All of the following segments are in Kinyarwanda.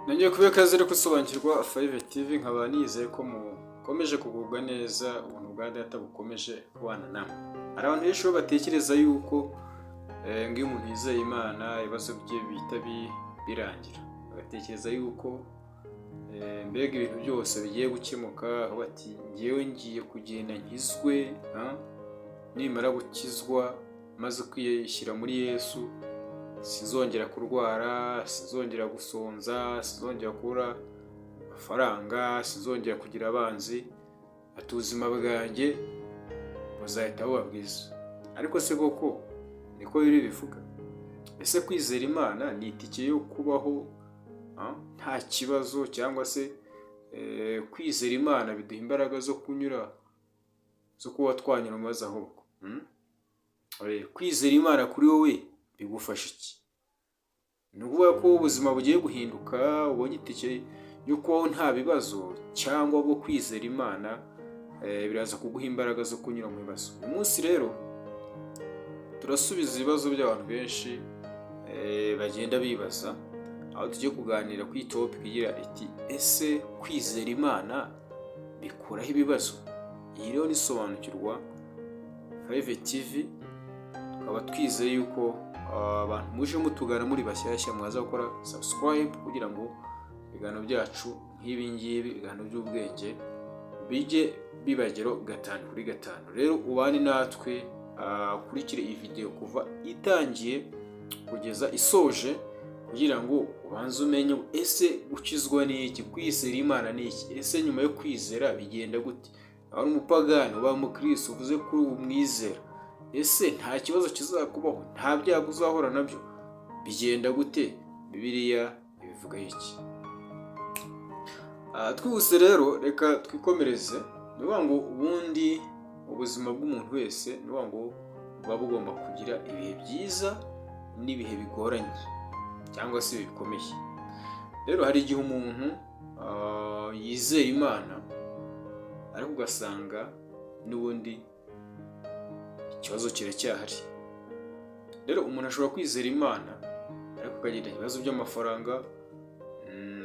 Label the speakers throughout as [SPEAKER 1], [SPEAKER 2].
[SPEAKER 1] Nongeye kuba ikaze rero gusobanukirwa 5 TV nkaba nizeye ko mukomeje kugubwa neza ubuntu bwa data bukomeje kubana namwe. Hari abantu benshi batekereza yuko ngiyo umuntu yizeye Imana ibibazo bye bihita birangira. Bagatekereza yuko mbega ibintu byose bigiye gukemuka, bati ngiyewe ngiye kugenda nkizwe, nimara gukizwa maze kwiyishyira muri Yesu sinzongera kurwara, sinzongera gusonza, sinzongera kubura amafaranga, sinzongera kugira abanzi, ati ubuzima bwanjye buzahita buba bwiza. Ariko se koko niko biri bivuga? Ese kwizera Imana ni itike yo kubaho nta kibazo, cyangwa se kwizera Imana biduha imbaraga zo kuba twanyura mu mazi ahubwo? Kwizera Imana kuri wowe bigufasha iki? Ni ukuvuga ko ubuzima bugiye guhinduka, ubonye itike yo kubaho nta bibazo, cyangwa bwo kwizera Imana biraza kuguha imbaraga zo kunyura mu bibazo? Uyu munsi rero turasubiza ibibazo by'abantu benshi bagenda bibaza, aho tugiye kuganira kuri topic igira iti ese kwizera Imana bikuraho ibibazo? Iyi rero nisobanukirwa 5 TV, tukaba twizeye yuko abantu muje mutugana muri bashyashya mwaza gukora subscribe kugira ngo ibiganiro byacu nk'ibi ngibi, ibiganiro by'ubwenge bijye bibageraho 5/5. Rero ubane natwe ukurikire iyi video kuva itangiye kugeza isoje, kugira ngo ubanze umenye ese gukizwa ni iki, kwizera Imana ni iki, ese nyuma yo kwizera bigenda gute? Ari umupagani uba umukristo uvuze ko umwizera, ese nta kibazo kizakubaho, nta byago uzahora nabyo, bigenda gute? Bibiliya ibivuga iki? Twihuse rero reka twikomereze. Ni ukuvuga ngo ubundi ubuzima bw'umuntu wese ni ukuvuga ngo buba bugomba kugira ibihe byiza n'ibihe bigoranye cyangwa se bikomeye. Rero hari igihe umuntu yizera Imana ariko ugasanga n'ubundi ikibazo kiracyahari. Rero umuntu ashobora kwizera Imana ariko akagira ibibazo by'amafaranga,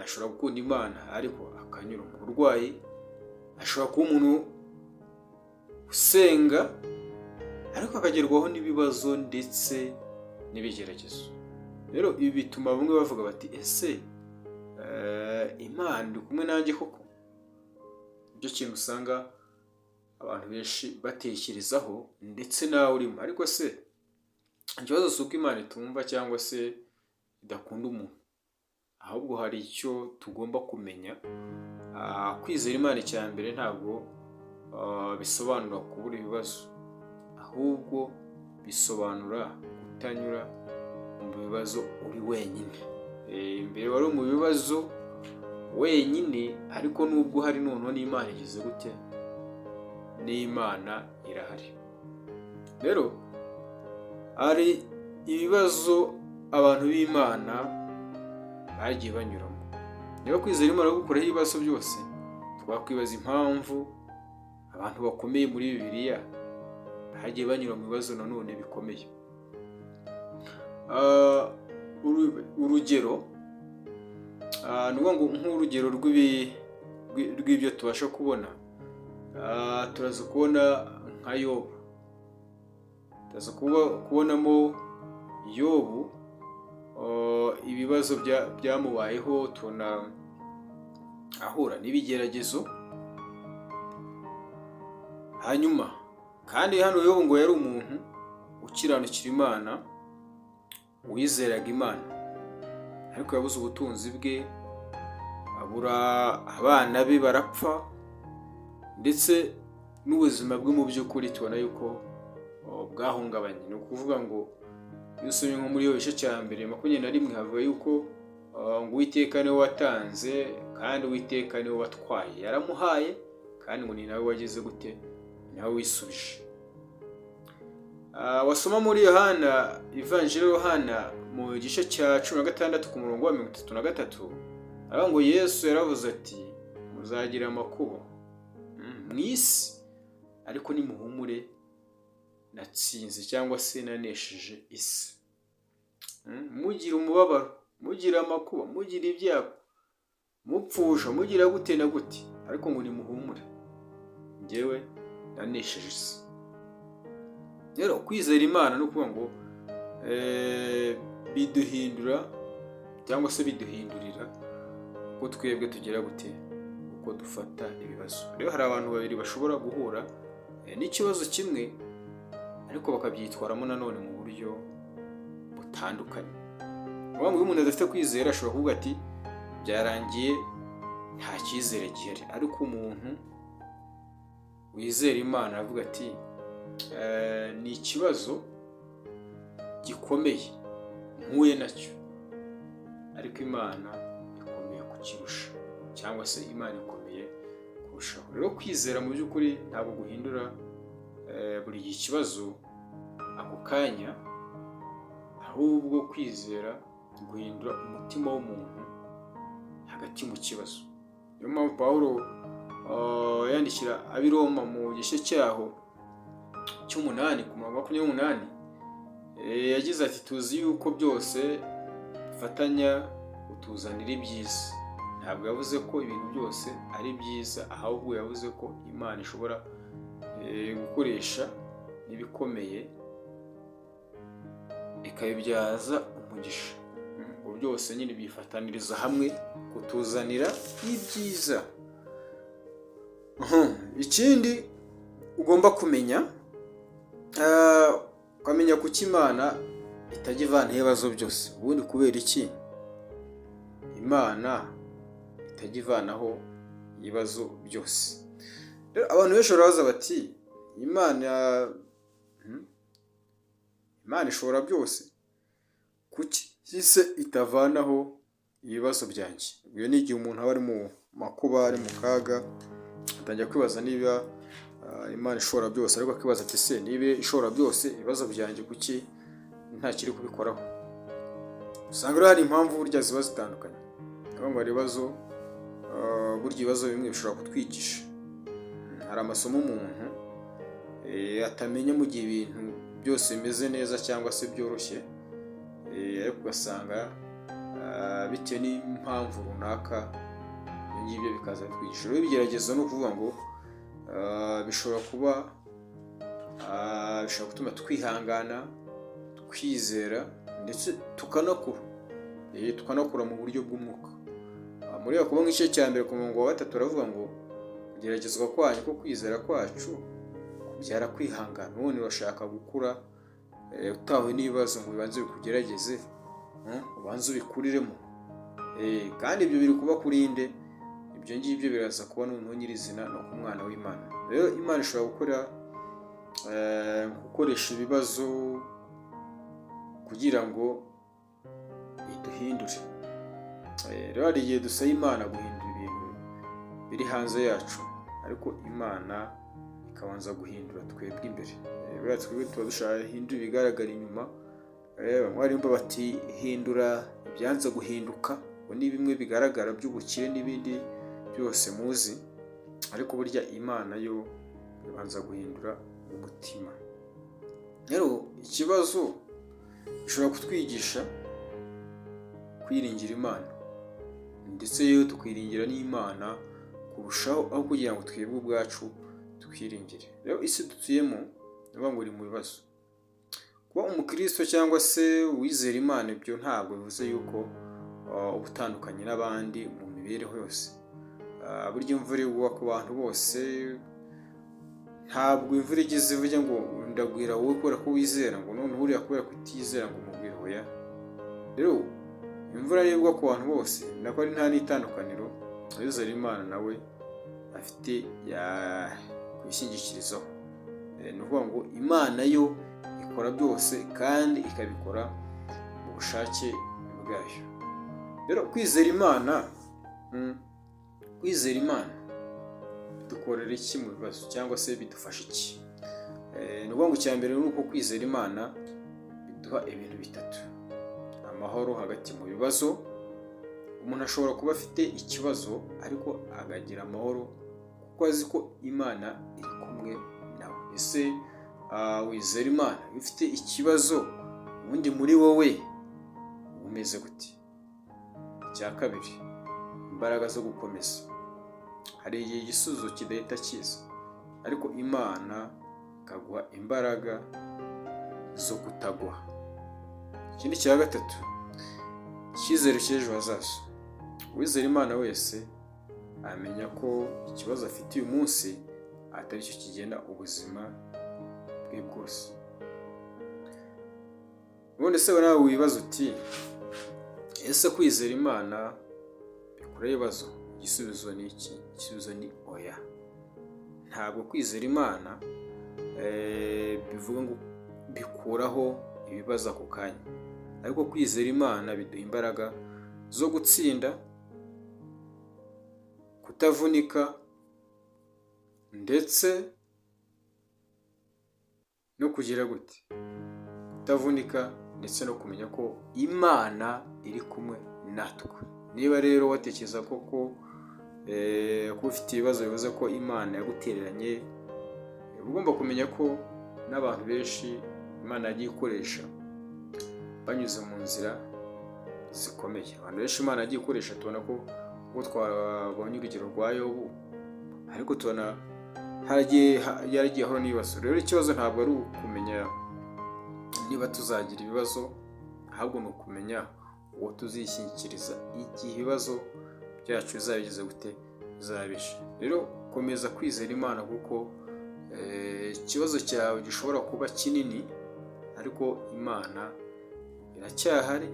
[SPEAKER 1] ashobora gukunda Imana ariko akanyura mu burwayi, ashobora kuba umuntu usenga ariko akagerwaho n'ibibazo ndetse n'ibigeragezo. Rero ibi bituma bamwe bavuga bati ese Imana iri kumwe nanjye koko? Ibyo kintu usanga abantu benshi batekerezaho, ndetse nawe urimo. Ariko se ikibazo si uko Imana itumva cyangwa se idakunda umuntu, ahubwo hari icyo tugomba kumenya. Kwizera Imana icya mbere ntabwo bisobanura kubura ibibazo, ahubwo bisobanura kutanyura mu bibazo uri wenyine. Mbere wari mu bibazo wenyine, ariko nubwo hari noneho n'Imana igeze gute? N'Imana irahari. Rero hari ibibazo abantu b'Imana bagiye banyuramo. Niba kwizera Imana gukuraho ibibazo byose, twakwibaza impamvu abantu bakomeye muri Bibiliya bagiye banyura mu bibazo nanone bikomeye. Urugero ni ukuvuga ngo nk'urugero rw'ibyo tubasha kubona, turaza kubona nka Yobu. Turaza kubonamo Yobu, ibibazo byamubayeho, tubona ahura n'ibigeragezo. Hanyuma kandi hano Yobu ngo yari umuntu ukiranukira Imana, wizeraga Imana, ariko yabuze ubutunzi bwe, abura abana be barapfa, ndetse n'ubuzima bwe mu by'ukuri tubona yuko bwahungabanye. Ni ukuvuga ngo iyo usomye nko muri Yobu cya mbere 21 havuga yuko ngo Uwiteka niwe watanze kandi Uwiteka niwe watwaye, yaramuhaye kandi ngo ni nawe wagize gute? Nawe wisubije. Wasoma muri Yohana, Evangelio Yohana mu gice cya 16 ku murongo wa 33, aravuga ngo Yesu yaravuze ati muzagira amakuba mu isi, ariko nimuhumure natsinze cyangwa se nanesheje isi. Mugira umubabaro, mugira amakuba, mugira ibyago, mupfusha mugira gute na gute, ariko ngo nimuhumure njyewe nanesheje isi. Rero kwizera Imana no kuvuga ngo biduhindura cyangwa se biduhindurira uko twebwe tugira gute, uko dufata ibibazo. Rero hari abantu babiri bashobora guhura n'ikibazo kimwe ariko bakabyitwaramo nanone mu buryo butandukanye. Uwo umuntu adafite kwizera ashobora kuvuga ati byarangiye nta cyizere gihari, ariko umuntu wizera Imana aravuga ati ni ikibazo gikomeye mpuye nacyo, ariko Imana ikomeye kukirusha, cyangwa se Imana ikomeye kurushaho. Rero kwizera mu by'ukuri ntabwo guhindura buri kibazo ako kanya, ahubwo kwizera guhindura umutima w'umuntu hagati mu kibazo. Niyo mpamvu Pawulo yandikira ab'i Roma mu gice cyaho cy'umunani ku murongo wa 28 yagize ati tuzi yuko byose bifatanya kutuzanira ibyiza. Ntabwo yavuze ko ibintu byose ari byiza, ahubwo yavuze ko Imana ishobora gukoresha n'ibikomeye ikabibyaza umugisha. Ngo byose nyine bifataniriza hamwe kutuzanira ibyiza. Ikindi ugomba kumenya, ukamenya kuko Imana itajya ivana ibibazo byose. Ubundi kubera iki Imana itajya ivanaho ibibazo byose? Rero abantu benshi barabaza bati Imana ishobora byose, kuki se itavanaho ibibazo byanjye? Iyo ni igihe umuntu aba ari mu makuba, ari mu kaga, atangira kwibaza niba Imana ishobora byose, ariko akibaza ati se niba ishobora byose ibibazo byanjye kuki nta kiri kubikoraho? Usanga rero hari impamvu burya ziba zitandukanye. Ngo hari ibibazo, burya ibibazo bimwe bishobora kutwigisha. Hari amasomo umuntu atamenya mu gihe ibintu byose bimeze neza cyangwa se byoroshye, ariko ugasanga bitewe n'impamvu runaka ibyo ngibyo bikaza bitwigisha. Rero ibigeragezo ni ukuvuga ngo bishobora gutuma twihangana, twizera, ndetse tukanakura mu buryo bw'umwuka. Muri Yakobo nk'igice cya mbere ku murongo wa 3 aravuga ngo kugeragezwa kwanyu ko kwizera kwacu kubyara kwihangana. None urashaka gukura utawe n'ibibazo ngo bibanze bikugerageze, ubanze ubikuriremo. Kandi ibyo biri kuba kurinde, ibyo ngibyo biraza kuba noneho nyirizina no ku mwana w'Imana. Rero Imana ishobora gukoresha ibibazo kugira ngo iduhindure. Rero hari igihe dusaba Imana guhindura ibintu biri hanze yacu, ariko Imana ikabanza guhindura twebwe imbere. Rero twebwe tuba dushaka hindura ibigaragara inyuma. Barimba bati hindura ibyanze guhinduka, ngo ni bimwe bigaragara by'ubukire n'ibindi byose muzi, ariko burya Imana yo ibanza guhindura umutima. Rero ikibazo gishobora kutwigisha kwiringira Imana, ndetse yewe tukwiringira n'Imana kurushaho, aho kugira ngo twebwe ubwacu twiringire. Rero isi dutuyemo niba ngo uri mu bibazo. Kuba umukristo cyangwa se uwizera Imana, ibyo ntabwo bivuze yuko ubutandukanye n'abandi mu mibereho yose. Burya imvura igwa ku bantu bose, ntabwo imvura igize ivuga ngo ndagwira wowe kubera ko wizera, ngo none uriya kubera kutizera ngo mubwire oya. Rero imvura igwa ku bantu bose, nako ari nta n'itandukaniro. Uwizera Imana nawe afite kwishingikirizaho. Ni ukuvuga ngo Imana yo ikora byose kandi ikabikora mu bushake bwayo. Rero kwizera Imana bidukorera iki mu bibazo, cyangwa se bidufasha iki? Ni ukuvuga ngo icya mbere ni uko kwizera Imana biduha ibintu bitatu: amahoro hagati mu bibazo. Umuntu ashobora kuba afite ikibazo ariko akagira amahoro kuko azi ko Imana iri kumwe nawe. Ese wizera Imana, iyo ufite ikibazo ubundi muri wowe umeze gute? Icya kabiri, imbaraga zo gukomeza. Hari igihe igisubizo kidahita kiza, ariko Imana ikaguha imbaraga zo kutagwa. Ikindi cya gatatu, icyizere cy'ejo hazaza. Uwizera Imana wese amenya ko ikibazo afite uyu munsi atari cyo kigena ubuzima bwe bwose. Ubundi se nawe wibaza uti, ese kwizera Imana bikura ibibazo? Igisubizo ni iki? Igisubizo ni oya. Ntabwo kwizera Imana bivuga ngo bikuraho ibibazo ako kanya, ariko kwizera Imana biduha imbaraga zo gutsinda, kutavunika, ndetse no kugira gute, kutavunika ndetse no kumenya ko Imana iri kumwe natwe. Niba rero watekereza ko ufite ibibazo bivuze ko Imana yagutereranye, ugomba kumenya ko n'abantu benshi Imana yagiye ikoresha banyuze mu nzira zikomeye. Abantu benshi Imana yagiye ikoresha, tubona ko ubwo twabonye urugero rwa Yobu, ariko tubona yaragiye ahura n'ibibazo. Rero ikibazo ntabwo ari ukumenya niba tuzagira ibibazo, ahubwo ni ukumenya uwo tuzishyikiriza igihe ibibazo byacu bizabigeze gute, bizabishe. Rero komeza kwizera Imana, kuko ikibazo cyawe gishobora kuba kinini, ariko Imana iracyahari,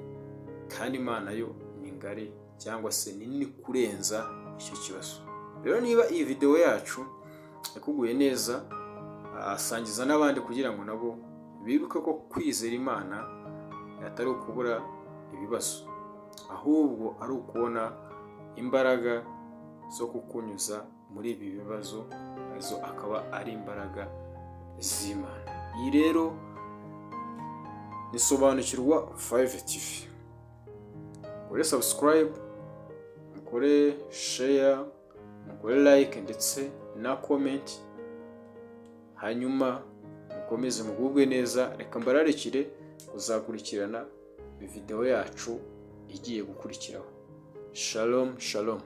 [SPEAKER 1] kandi Imana yo ni ngari cyangwa se ni nini kurenza icyo kibazo. Rero niba iyi video yacu ikuguye neza, sangiza n'abandi kugira ngo nabo bibuke ko kwizera Imana atari ukubura ibibazo, ahubwo ari ukubona imbaraga zo kukunyuza muri ibi bibazo, izo akaba ari imbaraga z'Imana. Iyi rero ni Sobanukirwa 5 TV. Mukore subscribe, mukore share, mukore like ndetse na comment, hanyuma mukomeze mugubwe neza. Reka mbararikire kuzakurikirana video yacu igiye gukurikiraho. Shalom shalom.